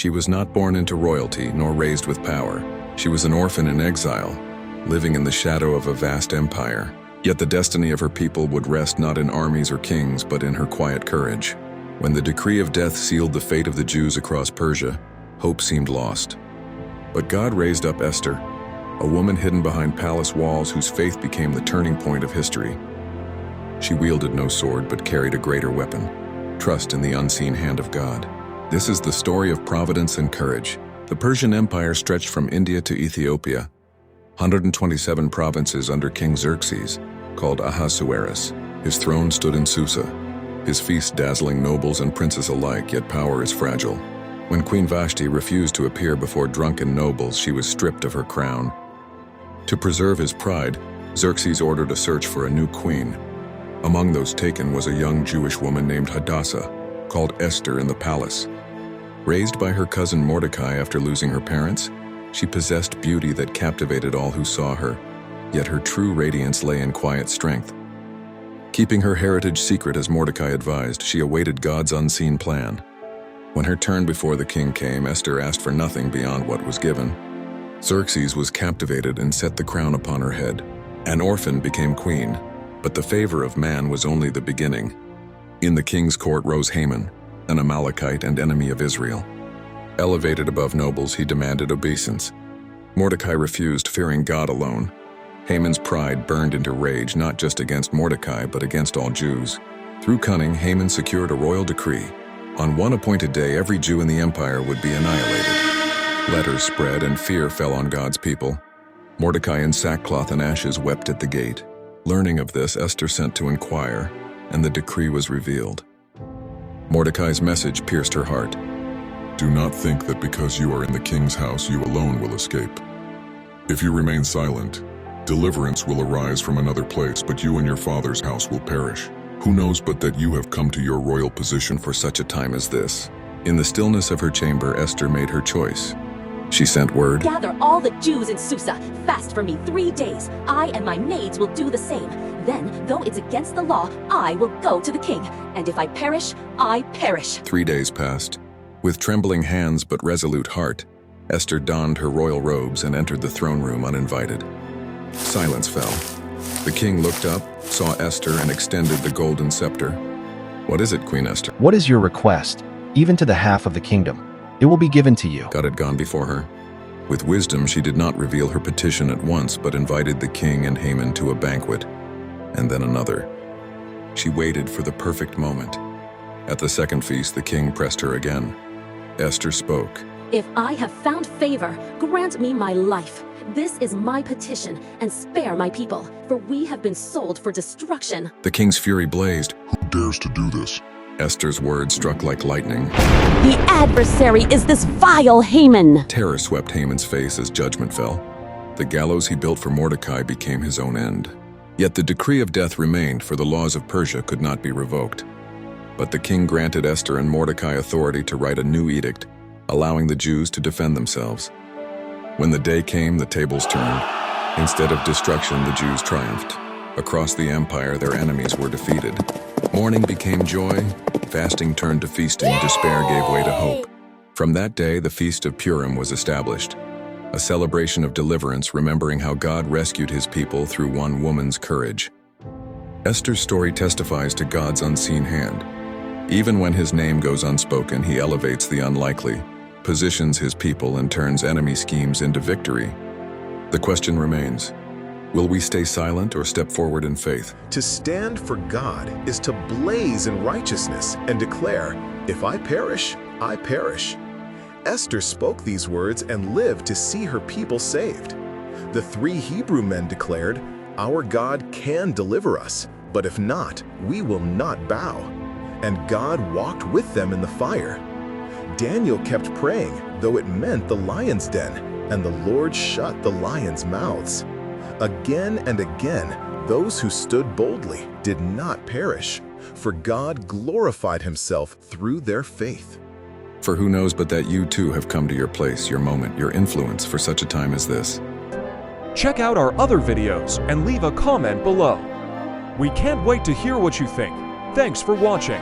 She was not born into royalty nor raised with power. She was an orphan in exile, living in the shadow of a vast empire. Yet the destiny of her people would rest not in armies or kings, but in her quiet courage. When the decree of death sealed the fate of the Jews across Persia, hope seemed lost. But God raised up Esther, a woman hidden behind palace walls whose faith became the turning point of history. She wielded no sword but carried a greater weapon, trust in the unseen hand of God. This is the story of providence and courage. The Persian Empire stretched from India to Ethiopia, 127 provinces under King Xerxes, called Ahasuerus. His throne stood in Susa, his feast dazzling nobles and princes alike, yet power is fragile. When Queen Vashti refused to appear before drunken nobles, she was stripped of her crown. To preserve his pride, Xerxes ordered a search for a new queen. Among those taken was a young Jewish woman named Hadassah, called Esther in the palace. Raised by her cousin Mordecai after losing her parents, she possessed beauty that captivated all who saw her, yet her true radiance lay in quiet strength. Keeping her heritage secret as Mordecai advised, she awaited God's unseen plan. When her turn before the king came, Esther asked for nothing beyond what was given. Xerxes was captivated and set the crown upon her head. An orphan became queen, but the favor of man was only the beginning. In the king's court rose Haman, an Amalekite and enemy of Israel. Elevated above nobles, he demanded obeisance. Mordecai refused, fearing God alone. Haman's pride burned into rage, not just against Mordecai, but against all Jews. Through cunning, Haman secured a royal decree. On one appointed day, every Jew in the empire would be annihilated. Letters spread and fear fell on God's people. Mordecai in sackcloth and ashes wept at the gate. Learning of this, Esther sent to inquire, and the decree was revealed. Mordecai's message pierced her heart. Do not think that because you are in the king's house, you alone will escape. If you remain silent, deliverance will arise from another place, but you and your father's house will perish. Who knows but that you have come to your royal position For such a time as this. In the stillness of her chamber, Esther made her choice. She sent word, "Gather all the Jews in Susa, fast for me 3 days. I and my maids will do the same. Then, though it's against the law, I will go to the king. And if I perish, I perish." 3 days passed. With trembling hands but resolute heart, Esther donned her royal robes and entered the throne room uninvited. Silence fell. The king looked up, saw Esther, and extended the golden scepter. "What is it, Queen Esther?" What is your request? Even to the half of the kingdom. It will be given to you. God had gone before her. With wisdom, she did not reveal her petition at once, but invited the king and Haman to a banquet, and then another. She waited for the perfect moment. At the second feast, the king pressed her again. Esther spoke. "If I have found favor, grant me my life. This is my petition, and spare my people, for we have been sold for destruction." The king's fury blazed. Who dares to do this? Esther's words struck like lightning. "The adversary is this vile Haman." Terror swept Haman's face as judgment fell. The gallows he built for Mordecai became his own end. Yet the decree of death remained, for the laws of Persia could not be revoked. But the king granted Esther and Mordecai authority to write a new edict, allowing the Jews to defend themselves. When the day came, the tables turned. Instead of destruction, the Jews triumphed. Across the empire, their enemies were defeated. Mourning became joy, fasting turned to feasting, despair gave way to hope. From that day, the Feast of Purim was established, a celebration of deliverance, remembering how God rescued his people through one woman's courage. Esther's story testifies to God's unseen hand. Even when his name goes unspoken, he elevates the unlikely, positions his people, and turns enemy schemes into victory. The question remains, will we stay silent or step forward in faith? To stand for God is to blaze in righteousness and declare, "If I perish, I perish." Esther spoke these words and lived to see her people saved. The 3 Hebrew men declared, "Our God can deliver us, but if not, we will not bow." And God walked with them in the fire. Daniel kept praying, though it meant the lion's den, and the Lord shut the lions' mouths. Again and again, those who stood boldly did not perish, for God glorified himself through their faith. For who knows but that you too have come to your place, your moment, your influence for such a time as this. Check out our other videos and leave a comment below. We can't wait to hear what you think. Thanks for watching.